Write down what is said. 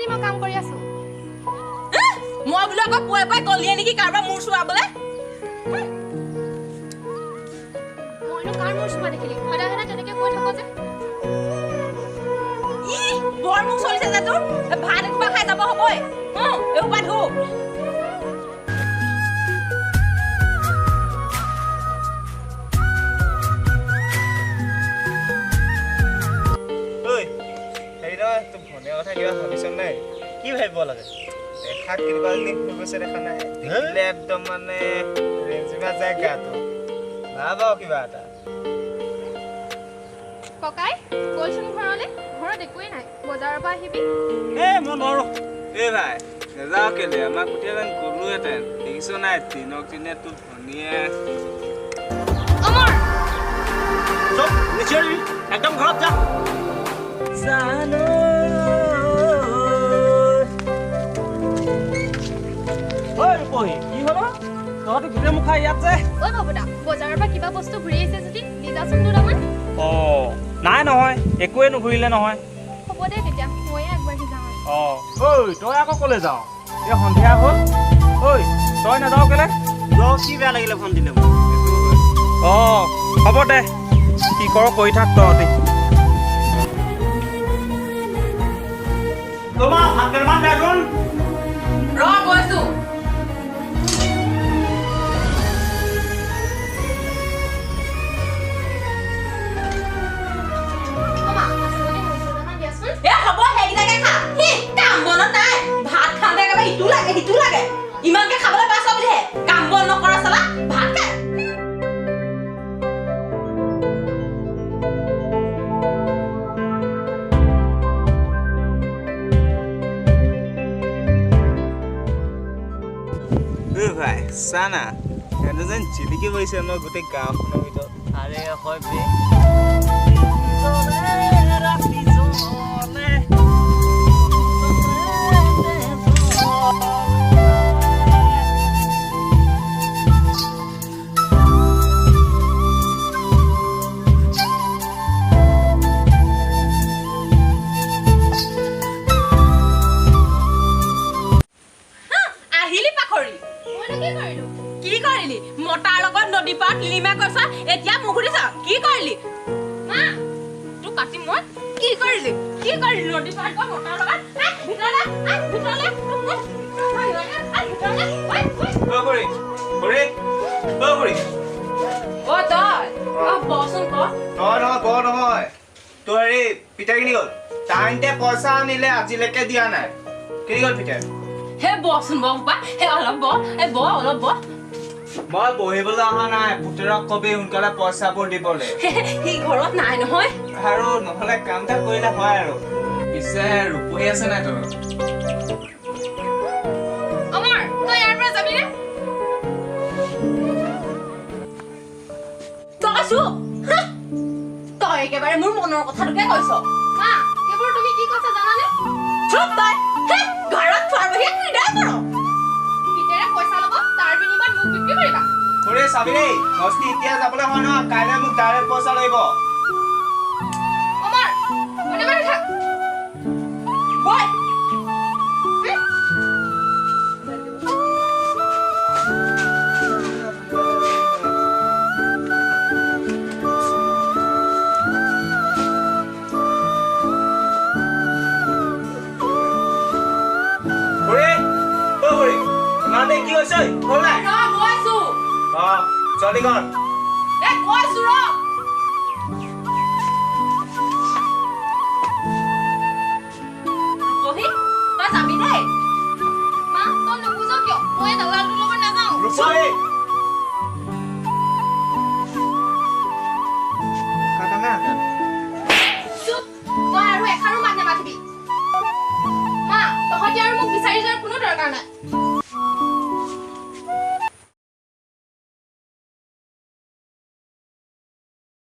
মেলি মই কাম কৰি আছো মই বোলো আকৌ পুৱাই পুৱাই গলিয়ে নেকি কাৰোবাৰ মূৰ চুৱাবলে মইনো কাৰ মোৰ চুমা দেখিলি সদায় সদায় তেনেকে কৈ থাকো যে বৰ মুখ চলিছে যে তোৰ ভাত এখোপা খাই যাব হ'বই এসোপা ধু কথা কিবা ভাবিছ নাই কি ভাবিব লাগে দেখা কেনেকুৱা দিন হৈ গৈছে দেখা নাই দেখিলে একদম মানে ৰেঞ্জিমা যায় গাটো ভাবাও কিবা এটা ককাই গ'লচোন ঘৰলৈ ঘৰত একোৱেই নাই বজাৰৰ পৰা আহিবি মই নোৱাৰো ভাই নেযাওঁ কেলে আমাক গোটেইজন গলোহেঁতেন দেখিছ নাই দিনক দিনে তোৰ ভনীয়ে একদম ঘৰত যা জানো কি হল তহঁতি গোটেই মুখা ইয়াত যে ঐ বাবুদা বজাৰৰ পৰা কিবা বস্তু ঘূৰি আহিছে যদি নিজাচোন দুটামান নাই নহয় একোৱে নুঘূৰিলে নহয় হ'ব দে তেতিয়া ময়ে আগবাঢ়ি যাওঁ তই আকৌ কলে যাওঁ এই সন্ধিয়া হ'ল তই নাযাওঁ কেলে কি বেয়া লাগিলে ফোন দিলে হ'ব দে কি কৰ কৰি থাক তহঁতি তোমাৰ ভাত কেইটামান দেচোন ৰ গৈছো সিটো লাগে ইমানকে খাবলৈ পাইছ বুলিহে কাম বন নকৰা চালা ভাত খাই ভাই চানা এনে যেন জিলিকি পৰিছে ন গোটেই গাঁওখনৰ ভিতৰত আৰে হয় কি কৰিলি মটাৰ লগত নদী পাৰত লিমা কৈছ এতিয়া মোক সুধিছ কি কৰিলি মা তোক কাটি মই কি কৰিলি নদী পাৰত গৈ মটাৰ লগত ভিতৰলে তোৰ পিতাৰ কিনি গ'ল তাইতে পইচা আনিলে আজিলৈকে দিয়া নাই কিনি গ'ল পিতাৰ হে বচোন বাবা হে অলপ অলপ মই বহিবলৈ অহা নাই পুতেৰক কবি সোনকালে পইচাবোৰ দিবলৈ সি ঘৰত নাই নহয় আৰু নহ'লে কাম এটা কৰিলে হয় আৰু পিছে ৰূপহী আছে নাই তোৰ অমৰ তই ইয়াৰ পৰা যাবি নে তই একেবাৰে মোৰ মনৰ কথাটোকে কৈছ মা এইবোৰ তুমি কি কৈছা জানানে চুপ তই ঘৰত খোৱাৰ বাহিৰে ক্ৰীড়া কৰ পিতেৰে পইচা ল'ব তাৰ বিনিময়ত মোক বিক্ৰী কৰিবা খুৰী চাবি দেই মস্তি এতিয়া যাবলৈ হয় নহয় কাইলৈ মোক ডাইৰেক্ট পইচা লাগিব অমৰ মনে মনে থাক বই কি হৈছে হ'ল নাই গৈছো জলদি কৰ গৈছো ৰ ৰূপহী তই যাবি দেই মা তই নুবুজ কিয় মই দালালটোৰ লগত নাযাওঁ ৰূপহী চুপ তই আৰু এষাৰো মাত নামাতিবি মা তহঁতি আৰু মোক বিচাৰি যোৱাৰ কোনো দৰকাৰ নাই